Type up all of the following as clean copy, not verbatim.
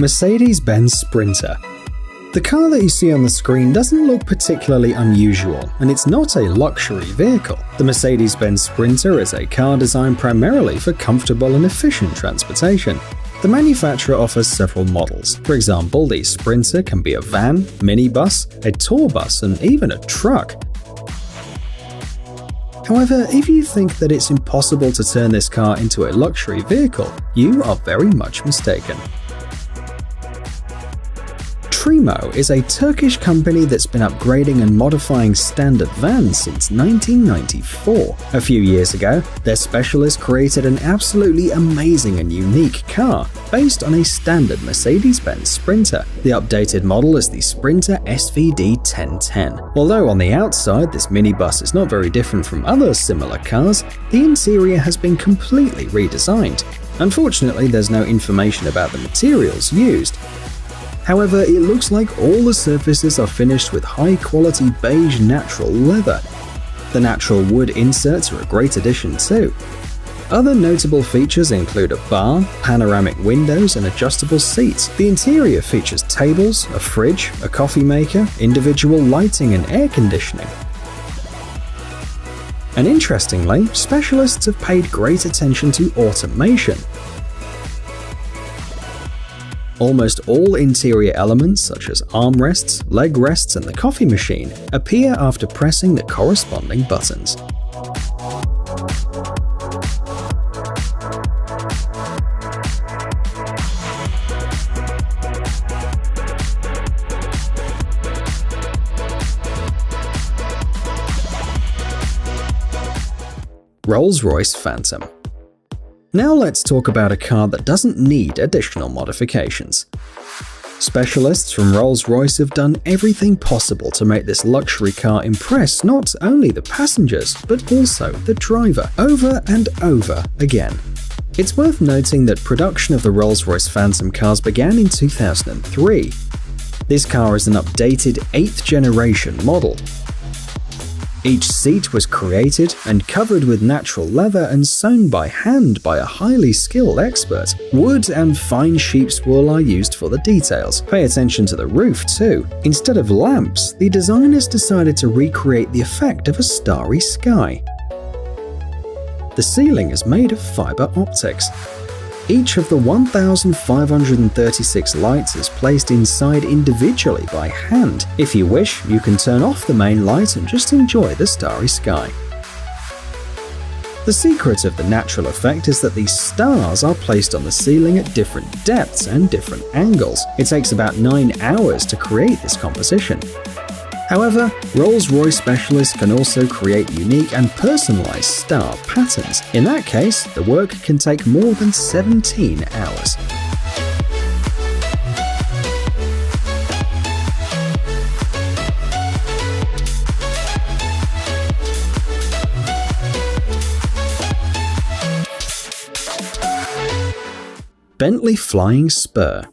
Mercedes-Benz Sprinter. The car that you see on the screen doesn't look particularly unusual, and it's not a luxury vehicle. The Mercedes-Benz Sprinter is a car designed primarily for comfortable and efficient transportation. The manufacturer offers several models. For example, the Sprinter can be a van, minibus, a tour bus, and even a truck. However, if you think that it's impossible to turn this car into a luxury vehicle, you are very much mistaken. Trimo is a Turkish company that's been upgrading and modifying standard vans since 1994. A few years ago, their specialists created an absolutely amazing and unique car based on a standard Mercedes-Benz Sprinter. The updated model is the Sprinter SVD 1010. Although on the outside this minibus is not very different from other similar cars, the interior has been completely redesigned. Unfortunately, there's no information about the materials used. However, it looks like all the surfaces are finished with high-quality beige natural leather. The natural wood inserts are a great addition too. Other notable features include a bar, panoramic windows, and adjustable seats. The interior features tables, a fridge, a coffee maker, individual lighting, and air conditioning. And interestingly, specialists have paid great attention to automation. Almost all interior elements, such as armrests, leg rests, and the coffee machine, appear after pressing the corresponding buttons. Rolls-Royce Phantom. Now let's talk about a car that doesn't need additional modifications. Specialists from Rolls-Royce have done everything possible to make this luxury car impress not only the passengers, but also the driver, over and over again. It's worth noting that production of the Rolls-Royce Phantom cars began in 2003. This car is an updated 8th generation model. Each seat was created and covered with natural leather and sewn by hand by a highly skilled expert. Wood and fine sheep's wool are used for the details. Pay attention to the roof too. Instead of lamps, the designers decided to recreate the effect of a starry sky. The ceiling is made of fiber optics. Each of the 1,536 lights is placed inside individually by hand. If you wish, you can turn off the main light and just enjoy the starry sky. The secret of the natural effect is that these stars are placed on the ceiling at different depths and different angles. It takes about 9 hours to create this composition. However, Rolls-Royce specialists can also create unique and personalized star patterns. In that case, the work can take more than 17 hours. Bentley Flying Spur.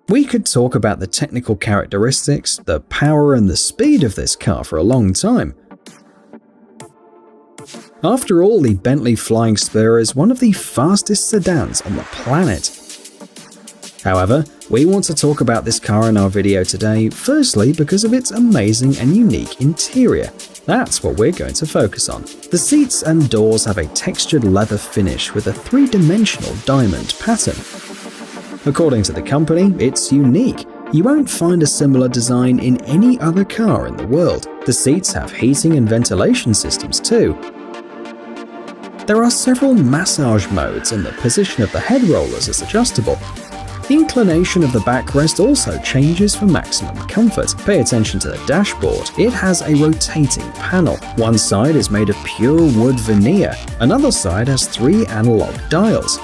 We could talk about the technical characteristics, the power and the speed of this car for a long time. After all, the Bentley Flying Spur is one of the fastest sedans on the planet. However, we want to talk about this car in our video today, firstly because of its amazing and unique interior. That's what we're going to focus on. The seats and doors have a textured leather finish with a 3-dimensional diamond pattern. According to the company, it's unique. You won't find a similar design in any other car in the world. The seats have heating and ventilation systems too. There are several massage modes and the position of the head rollers is adjustable. The inclination of the backrest also changes for maximum comfort. Pay attention to the dashboard. It has a rotating panel. One side is made of pure wood veneer, another side has 3 analog dials.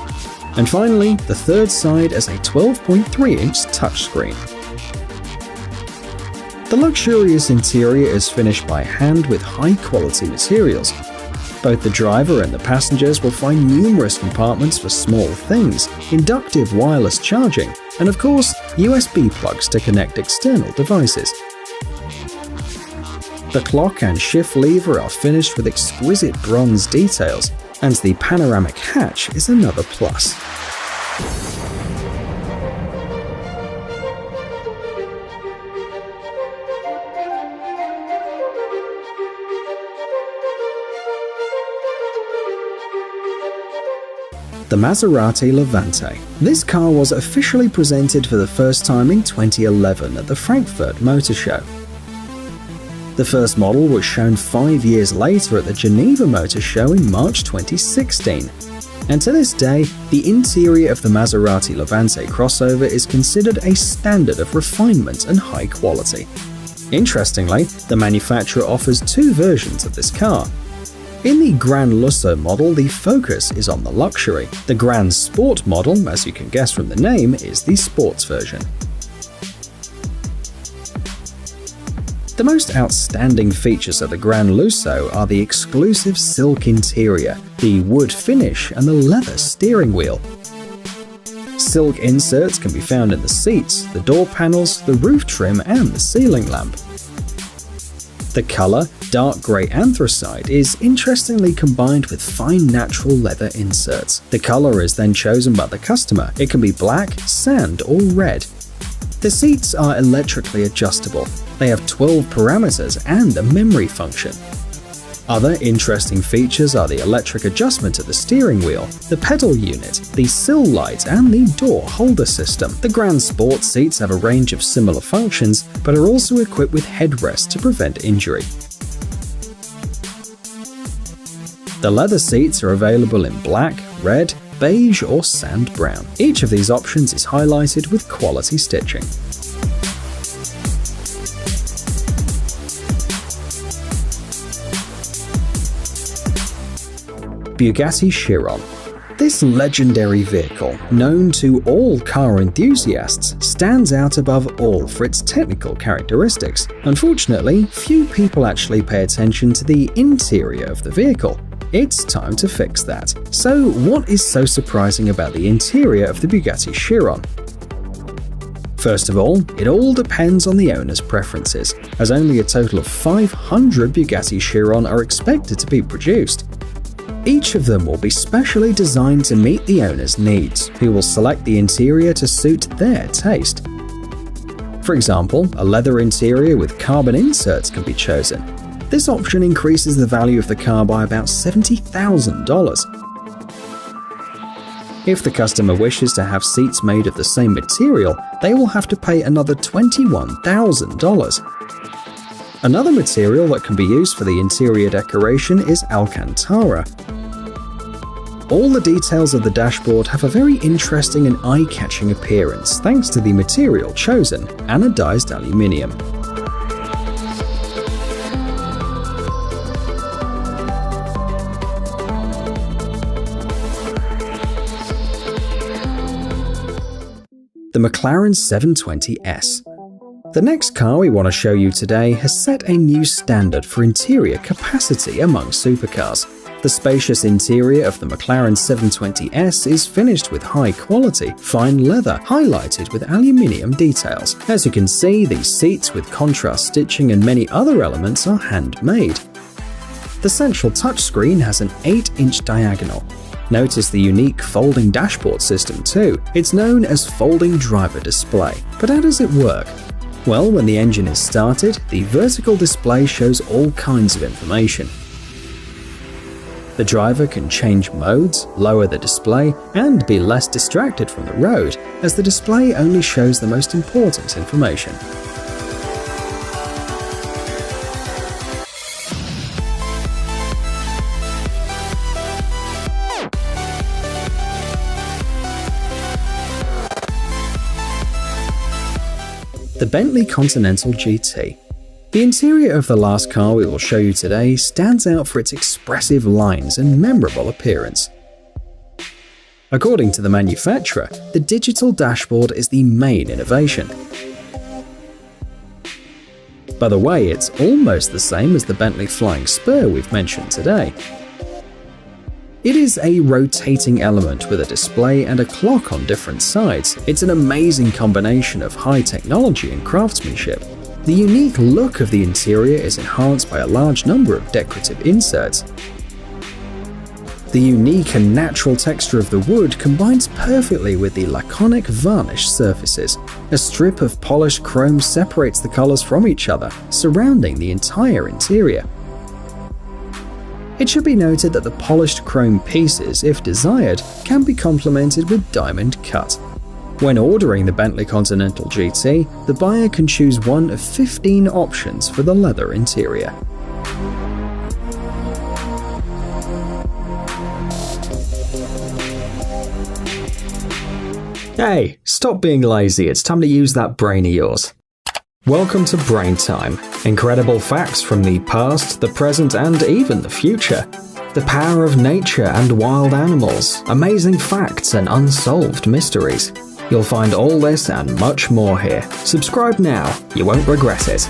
And finally, the third side is a 12.3-inch touchscreen. The luxurious interior is finished by hand with high-quality materials. Both the driver and the passengers will find numerous compartments for small things, inductive wireless charging, and of course, USB plugs to connect external devices. The clock and shift lever are finished with exquisite bronze details, and the panoramic hatch is another plus. The Maserati Levante. This car was officially presented for the first time in 2011 at the Frankfurt Motor Show. The first model was shown 5 years later at the Geneva Motor Show in March 2016. And to this day, the interior of the Maserati Levante crossover is considered a standard of refinement and high quality. Interestingly, the manufacturer offers two versions of this car. In the Gran Lusso model, the focus is on the luxury. The Gran Sport model, as you can guess from the name, is the sports version. The most outstanding features of the Gran Lusso are the exclusive silk interior, the wood finish, and the leather steering wheel. Silk inserts can be found in the seats, the door panels, the roof trim, and the ceiling lamp. The color, dark grey anthracite, is interestingly combined with fine natural leather inserts. The color is then chosen by the customer. It can be black, sand, or red. The seats are electrically adjustable. They have 12 parameters and a memory function. Other interesting features are the electric adjustment of the steering wheel, the pedal unit, the sill light, and the door holder system. The Gran Sport seats have a range of similar functions, but are also equipped with headrests to prevent injury. The leather seats are available in black, red, beige, or sand brown. Each of these options is highlighted with quality stitching. Bugatti Chiron. This legendary vehicle, known to all car enthusiasts, stands out above all for its technical characteristics. Unfortunately, few people actually pay attention to the interior of the vehicle. It's time to fix that. So, what is so surprising about the interior of the Bugatti Chiron? First of all, it all depends on the owner's preferences, as only a total of 500 Bugatti Chiron are expected to be produced. Each of them will be specially designed to meet the owner's needs, who will select the interior to suit their taste. For example, a leather interior with carbon inserts can be chosen. This option increases the value of the car by about $70,000. If the customer wishes to have seats made of the same material, they will have to pay another $21,000. Another material that can be used for the interior decoration is Alcantara. All the details of the dashboard have a very interesting and eye-catching appearance thanks to the material chosen, anodized aluminium. The McLaren 720S. The next car we want to show you today has set a new standard for interior capacity among supercars. The spacious interior of the McLaren 720S is finished with high-quality, fine leather highlighted with aluminium details. As you can see, these seats with contrast stitching and many other elements are handmade. The central touchscreen has an 8-inch diagonal. Notice the unique folding dashboard system too. It's known as folding driver display. But how does it work? Well, when the engine is started, the vertical display shows all kinds of information. The driver can change modes, lower the display, and be less distracted from the road, as the display only shows the most important information. The Bentley Continental GT. The interior of the last car we will show you today stands out for its expressive lines and memorable appearance. According to the manufacturer, the digital dashboard is the main innovation. By the way, it's almost the same as the Bentley Flying Spur we've mentioned today. It is a rotating element with a display and a clock on different sides. It's an amazing combination of high technology and craftsmanship. The unique look of the interior is enhanced by a large number of decorative inserts. The unique and natural texture of the wood combines perfectly with the laconic varnished surfaces. A strip of polished chrome separates the colors from each other, surrounding the entire interior. It should be noted that the polished chrome pieces, if desired, can be complemented with diamond cut. When ordering the Bentley Continental GT, the buyer can choose one of 15 options for the leather interior. Hey, stop being lazy, it's time to use that brain of yours. Welcome to Brain Time. Incredible facts from the past, the present, and even the future. The power of nature and wild animals, amazing facts and unsolved mysteries. You'll find all this and much more here. Subscribe now, you won't regret it.